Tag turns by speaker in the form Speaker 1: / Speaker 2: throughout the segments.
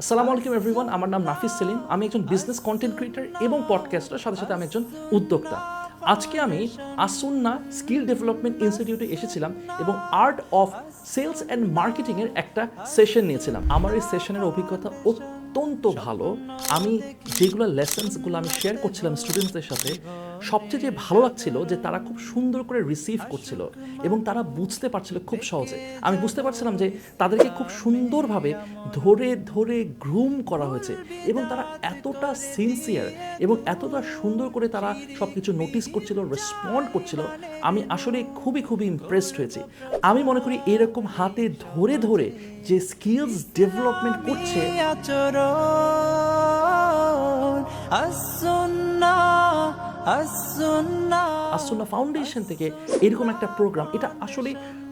Speaker 1: আসসালামু আলাইকুম এভরিওয়ান, আমার নাম নাফিস সেলিম। আমি একজন বিজনেস কন্টেন্ট ক্রিয়েটর এবং পডকাস্টার, সাথে সাথে আমি একজন উদ্যোক্তা। আজকে আমি আসুন্না স্কিল ডেভেলপমেন্ট ইনস্টিটিউটে এসেছিলাম এবং আর্ট অফ সেলস অ্যান্ড মার্কেটিংয়ের একটা সেশন নিয়েছিলাম। আমার এই সেশনের অভিজ্ঞতা অত্যন্ত ভালো। আমি যেগুলো লেসেন্সগুলো আমি শেয়ার করছিলাম স্টুডেন্টসদের সাথে, সবচেয়ে যে ভালো লাগছিল যে তারা খুব সুন্দর করে রিসিভ করছিল এবং তারা বুঝতে পারছিল খুব সহজে। আমি বুঝতে পারছিলাম যে তাদেরকে খুব সুন্দরভাবে ধরে ধরে গ্রুম করা হয়েছে এবং তারা এতটা সিনসিয়ার এবং এতটা সুন্দর করে তারা সব কিছু নোটিস করছিল, রেসপন্ড করছিল। আমি আসলে খুবই খুবই ইমপ্রেসড হয়েছি। আমি মনে করি এরকম হাতে ধরে ধরে যে স্কিলস ডেভেলপমেন্ট করছে আসুন্না ফাউন্ডেশন থেকে এরকম একটা প্রোগ্রাম, এটা আসলে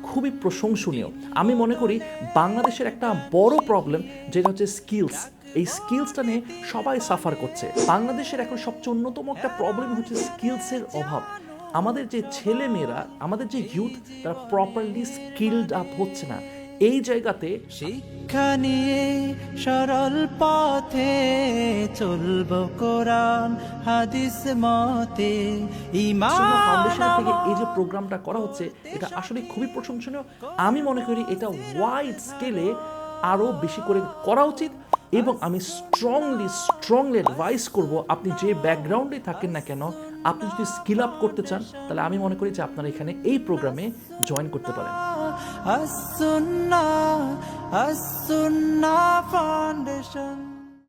Speaker 1: খুবই প্রশংসনীয়। আমি মনে করি বাংলাদেশের একটা বড় প্রবলেম যেটা হচ্ছে স্কিলস। এই স্কিলসটা নিয়ে সবাই সাফার করছে। বাংলাদেশের এখন সবচেয়ে অন্যতম একটা প্রবলেম হচ্ছে স্কিলসের অভাব। আমাদের যে ছেলে মেয়েরা, আমাদের যে ইউথ, তারা প্রপারলি স্কিলড আপ হচ্ছে না। এই জায়গাতে
Speaker 2: শিক্ষা নিয়ে সরল পথে চলবো, কোরআন হাদিস মতে
Speaker 1: ফাউন্ডেশন থেকে এই যে প্রোগ্রামটা করা হচ্ছে, এটা আসলে খুবই প্রশংসনীয়। আমি মনে করি এটা ওয়াইড স্কেলে আরও বেশি করে করা উচিত এবং আমি স্ট্রংলি অ্যাডভাইস করব, আপনি যে ব্যাকগ্রাউন্ডে থাকেন না কেন, আপনি যদি স্কিল আপ করতে চান, তাহলে আমি মনে করি যে আপনারা এখানে এই প্রোগ্রামে জয়েন করতে পারেন।
Speaker 2: আসুন্না ফাউন্ডেশন।